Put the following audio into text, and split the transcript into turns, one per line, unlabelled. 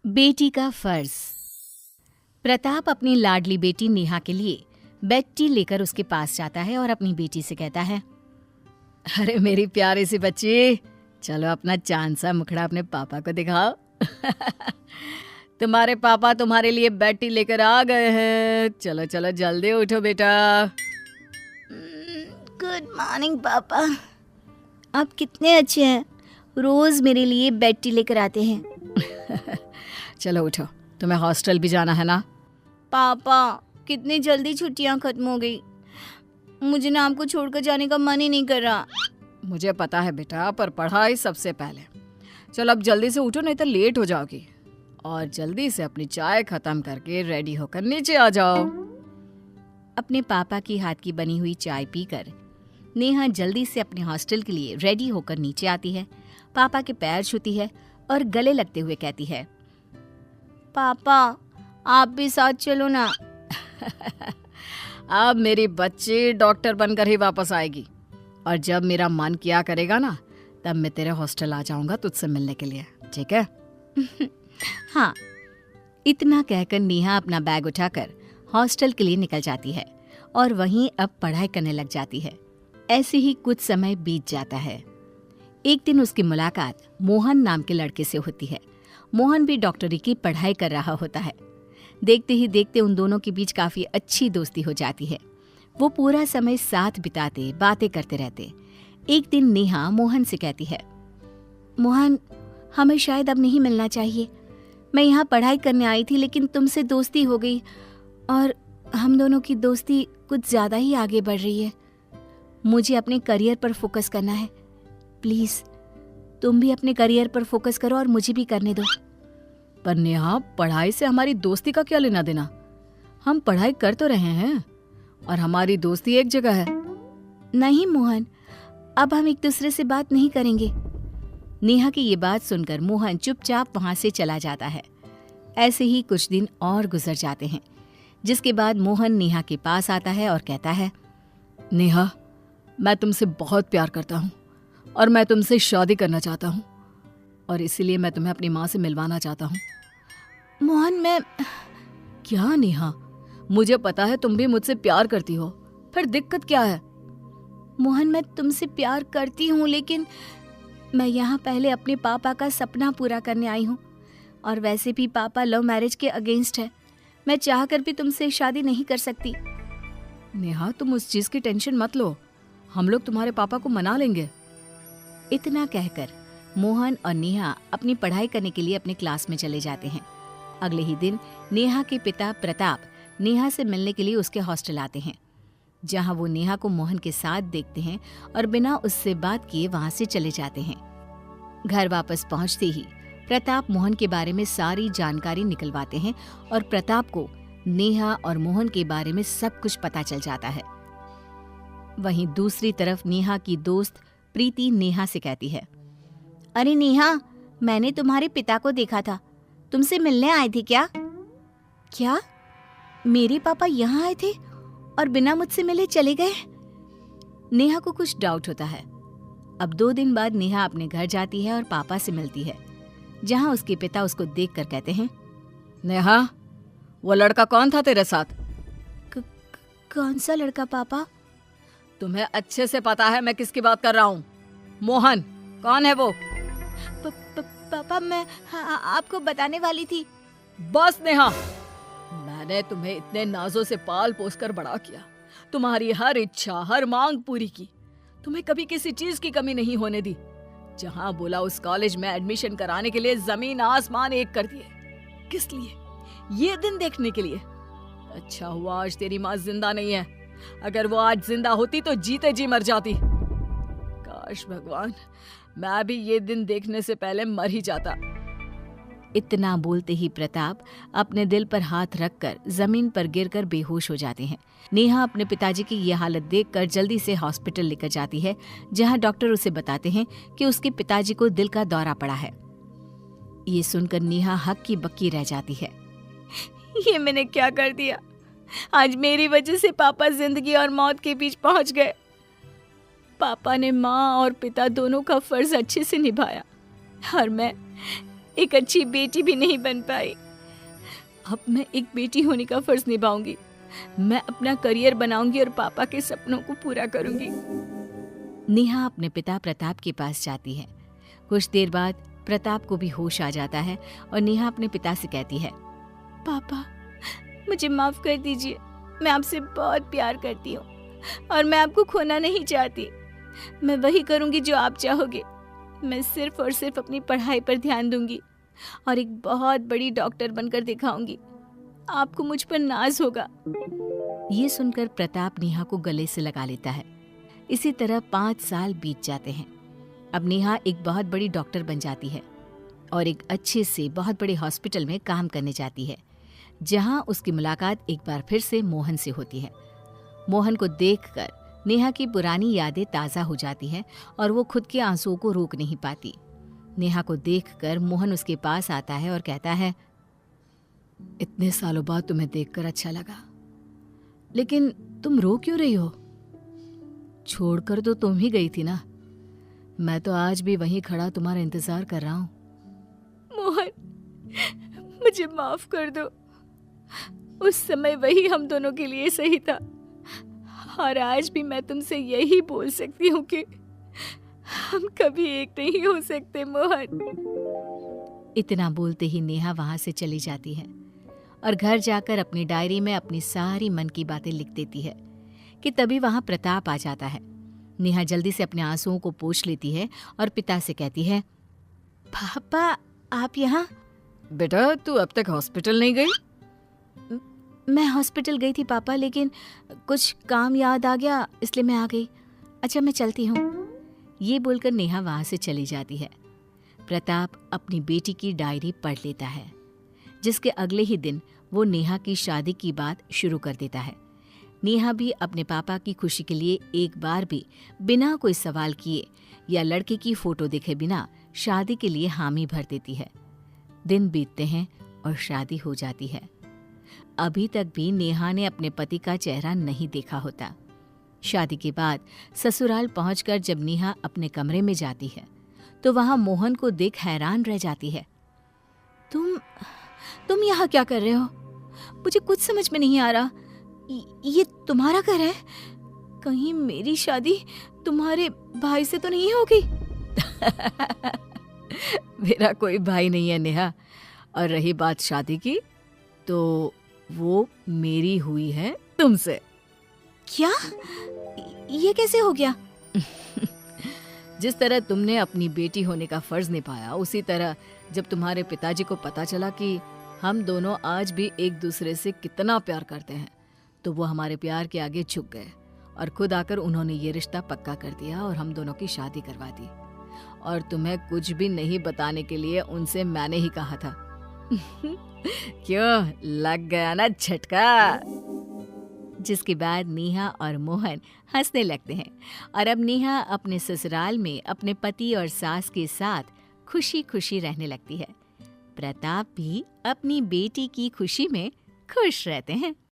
बेटी का फर्ज। प्रताप अपनी लाडली बेटी नेहा के लिए बेड टी लेकर उसके पास जाता है और अपनी बेटी से कहता है, अरे मेरी प्यारी सी बच्ची, चलो अपना चांद सा मुखड़ा अपने पापा को दिखाओ। तुम्हारे पापा तुम्हारे लिए बेड टी लेकर आ गए हैं। चलो चलो जल्दी उठो बेटा।
गुड मॉर्निंग पापा, आप कितने अच्छे हैं, रोज मेरे लिए बेड टी लेकर आते हैं।
चलो उठो, तुम्हें हॉस्टल भी जाना है ना।
पापा कितनी जल्दी छुट्टियां खत्म हो गई, मुझे ना आपको छोड़कर जाने का मन ही नहीं कर रहा।
मुझे पता है बेटा, पर पढ़ाई सबसे पहले। चलो अब जल्दी से उठो, नहीं तो लेट हो जाओगी। और जल्दी से अपनी चाय खत्म करके रेडी होकर नीचे आ जाओ। अपने पापा की हाथ की बनी हुई चाय पीकर नेहा जल्दी से अपने हॉस्टल के लिए रेडी होकर नीचे आती है, पापा के पैर छूती है और गले लगते हुए कहती है,
पापा आप भी साथ चलो ना।
अब मेरी बच्ची डॉक्टर बनकर ही वापस आएगी, और जब मेरा मन किया करेगा ना, तब मैं तेरे हॉस्टल आ जाऊंगा तुझसे मिलने के लिए, ठीक है?
हाँ।
इतना कहकर नेहा अपना बैग उठाकर हॉस्टल के लिए निकल जाती है और वहीं अब पढ़ाई करने लग जाती है। ऐसे ही कुछ समय बीत जाता है। एक दिन उसकी मुलाकात मोहन नाम के लड़के से होती है। मोहन भी डॉक्टरी की पढ़ाई कर रहा होता है। देखते ही देखते उन दोनों के बीच काफी अच्छी दोस्ती हो जाती है। वो पूरा समय साथ बिताते, बातें करते रहते। एक दिन नेहा मोहन से कहती है,
मोहन हमें शायद अब नहीं मिलना चाहिए। मैं यहाँ पढ़ाई करने आई थी, लेकिन तुमसे दोस्ती हो गई और हम दोनों की दोस्ती कुछ ज्यादा ही आगे बढ़ रही है। मुझे अपने करियर पर फोकस करना है। प्लीज तुम भी अपने करियर पर फोकस करो और मुझे भी करने दो।
पर नेहा, पढ़ाई से हमारी दोस्ती का क्या लेना देना? हम पढ़ाई कर तो रहे हैं और हमारी दोस्ती एक जगह है।
नहीं मोहन, अब हम एक दूसरे से बात नहीं करेंगे।
नेहा की ये बात सुनकर मोहन चुपचाप वहां से चला जाता है। ऐसे ही कुछ दिन और गुजर जाते हैं, जिसके बाद मोहन नेहा के पास आता है और कहता है, नेहा, मैं तुमसे बहुत प्यार करता हूँ और मैं तुमसे शादी करना चाहता हूँ, और इसीलिए मैं तुम्हें अपनी माँ से मिलवाना चाहता हूँ।
मोहन मैं...
क्या नेहा, मुझे पता है तुम भी मुझसे प्यार करती हो, फिर दिक्कत क्या है?
मोहन मैं तुमसे प्यार करती हूँ, लेकिन मैं यहाँ पहले अपने पापा का सपना पूरा करने आई हूँ, और वैसे भी पापा लव मैरिज के अगेंस्ट है। मैं चाहकर भी तुमसे शादी नहीं कर सकती।
नेहा, तुम उस चीज की टेंशन मत लो, हम लोग तुम्हारे पापा को मना लेंगे। इतना कहकर मोहन और नेहा अपनी पढ़ाई करने के लिए अपने क्लास में चले जाते हैं। अगले ही दिन नेहा के पिता प्रताप नेहा से मिलने के लिए उसके हॉस्टल आते हैं, जहां वो नेहा को मोहन के साथ देखते हैं और बिना उससे बात किए वहां से चले जाते हैं। घर वापस पहुंचते ही प्रताप मोहन के बारे में सारी जानकारी निकलवाते हैं और प्रताप को नेहा और मोहन के बारे में सब कुछ पता चल जाता है। वहीं दूसरी तरफ नेहा की दोस्त प्रीति नेहा से कहती है,
अरे नेहा, मैंने तुम्हारे पिता को देखा था, तुमसे मिलने आए थे क्या? क्या मेरे पापा यहाँ आए थे और बिना मुझसे मिले चले गए?
नेहा को कुछ डाउट होता है। अब 2 दिन बाद नेहा अपने घर जाती है और पापा से मिलती है, जहां उसके पिता उसको देखकर कहते हैं, नेहा, वो लड़का कौन था तेरे साथ?
कौन सा लड़का पापा?
तुम्हें अच्छे से पता है मैं किसकी बात कर रहा हूँ। मोहन, कौन है वो?
पापा मैं आपको बताने वाली थी।
बस नेहा, मैंने तुम्हें इतने नाजों से पाल पोस कर बड़ा किया, तुम्हारी हर इच्छा, हर मांग पूरी की, तुम्हें कभी किसी चीज की कमी नहीं होने दी। जहां बोला उस कॉलेज में एडमिशन कराने के लिए जमीन आसमान एक कर दिए। किस लिए? ये दिन देखने के लिए। अच्छा हुआ आज तेरी माँ जिंदा नहीं है, अगर वो आज जिंदा होती तो जीते जी मर जाती। काश भगवान, मैं भी ये दिन देखने से पहले मर ही जाता। इतना बोलते ही प्रताप अपने दिल पर हाथ रखकर जमीन पर गिरकर बेहोश हो जाते हैं। नेहा अपने पिताजी की ये हालत देखकर जल्दी से हॉस्पिटल लेकर जाती है, जहां डॉक्टर उसे बताते हैं कि उसके पिताजी को दिल का दौरा पड़ा है। ये सुनकर नेहा हक्की बक्की रह जाती है।
ये मैंने क्या कर दिया? आज मेरी वजह से पापा जिंदगी और मौत के बीच पहुंच गए। पापा ने माँ और पिता दोनों का फर्ज अच्छे से निभाया और मैं एक अच्छी बेटी भी नहीं बन पाई। अब मैं एक बेटी होने का फर्ज निभाऊंगी। मैं अपना करियर बनाऊंगी और पापा के सपनों को पूरा करूंगी। नेहा अपने पिता प्रताप के पास जाती है। कुछ देर बाद प्रताप को भी होश आ जाता है और नेहा अपने पिता से कहती है, पापा मुझे माफ कर दीजिए, मैं आपसे बहुत प्यार करती हूँ और मैं आपको खोना नहीं चाहती। मैं वही करूंगी जो आप चाहोगे। मैं सिर्फ और सिर्फ अपनी पढ़ाई पर ध्यान दूंगी और एक बहुत बड़ी डॉक्टर बनकर दिखाऊंगी। आपको मुझ पर नाज होगा। ये सुनकर प्रताप नेहा को गले से लगा लेता है। इसी तरह 5 साल बीत जाते हैं। अब नेहा एक बहुत बड़ी डॉक्टर बन जाती है और एक अच्छे से बहुत बड़े हॉस्पिटल में काम करने जाती है, जहां उसकी मुलाकात एक बार फिर से मोहन से होती है। मोहन को देखकर नेहा की पुरानी यादें ताज़ा हो जाती हैं और वो खुद के आंसुओं को रोक नहीं पाती। नेहा को देखकर मोहन उसके पास आता है और कहता है, इतने सालों बाद तुम्हें देखकर अच्छा लगा, लेकिन तुम रो क्यों रही हो? छोड़कर तो तुम ही गई थी ना। मैं तो आज भी वहीं खड़ा तुम्हारा इंतजार कर रहा हूं। मोहन, मुझे माफ कर दो। उस समय वही हम दोनों के लिए सही था और आज भी मैं तुमसे यही बोल सकती हूँ कि हम कभी एक नहीं हो सकते मोहन। इतना बोलते ही नेहा वहां से चली जाती है और घर जाकर अपनी डायरी में अपनी सारी मन की बातें लिख देती है कि तभी वहां प्रताप आ जाता है। नेहा जल्दी से अपने आंसुओं को पोंछ लेती है और पिता से कहती है, पापा आप यहाँ?
बेटा तू अब तक हॉस्पिटल नहीं गई?
मैं हॉस्पिटल गई थी पापा, लेकिन कुछ काम याद आ गया इसलिए मैं आ गई। अच्छा मैं चलती हूँ। ये बोलकर नेहा वहां से चली जाती है। प्रताप अपनी बेटी की डायरी पढ़ लेता है, जिसके अगले ही दिन वो नेहा की शादी की बात शुरू कर देता है। नेहा भी अपने पापा की खुशी के लिए एक बार भी बिना कोई सवाल किए या लड़के की फोटो देखे बिना शादी के लिए हामी भर देती है। दिन बीतते हैं और शादी हो जाती है। अभी तक भी नेहा ने अपने पति का चेहरा नहीं देखा होता। शादी के बाद ससुराल पहुंचकर जब नेहा अपने कमरे में जाती है तो वहां मोहन को देख हैरान रह जाती है। तुम यहाँ क्या कर रहे हो? मुझे कुछ समझ में नहीं आ रहा। ये तुम्हारा घर है? कहीं मेरी शादी तुम्हारे भाई से तो नहीं होगी?
मेरा कोई भाई नहीं है नेहा, और रही बात शादी की तो वो मेरी हुई है तुमसे।
क्या? ये कैसे हो गया?
जिस तरह तुमने अपनी बेटी होने का फर्ज निभाया, उसी तरह जब तुम्हारे पिताजी को पता चला कि हम दोनों आज भी एक दूसरे से कितना प्यार करते हैं, तो वो हमारे प्यार के आगे झुक गए और खुद आकर उन्होंने ये रिश्ता पक्का कर दिया और हम दोनों की शादी करवा दी। और तुम्हें कुछ भी नहीं बताने के लिए उनसे मैंने ही कहा था। क्यों, लग गया ना झटका?
जिसके बाद नेहा और मोहन हंसने लगते हैं और अब नेहा अपने ससुराल में अपने पति और सास के साथ खुशी खुशी रहने लगती है। प्रताप भी अपनी बेटी की खुशी में खुश रहते हैं।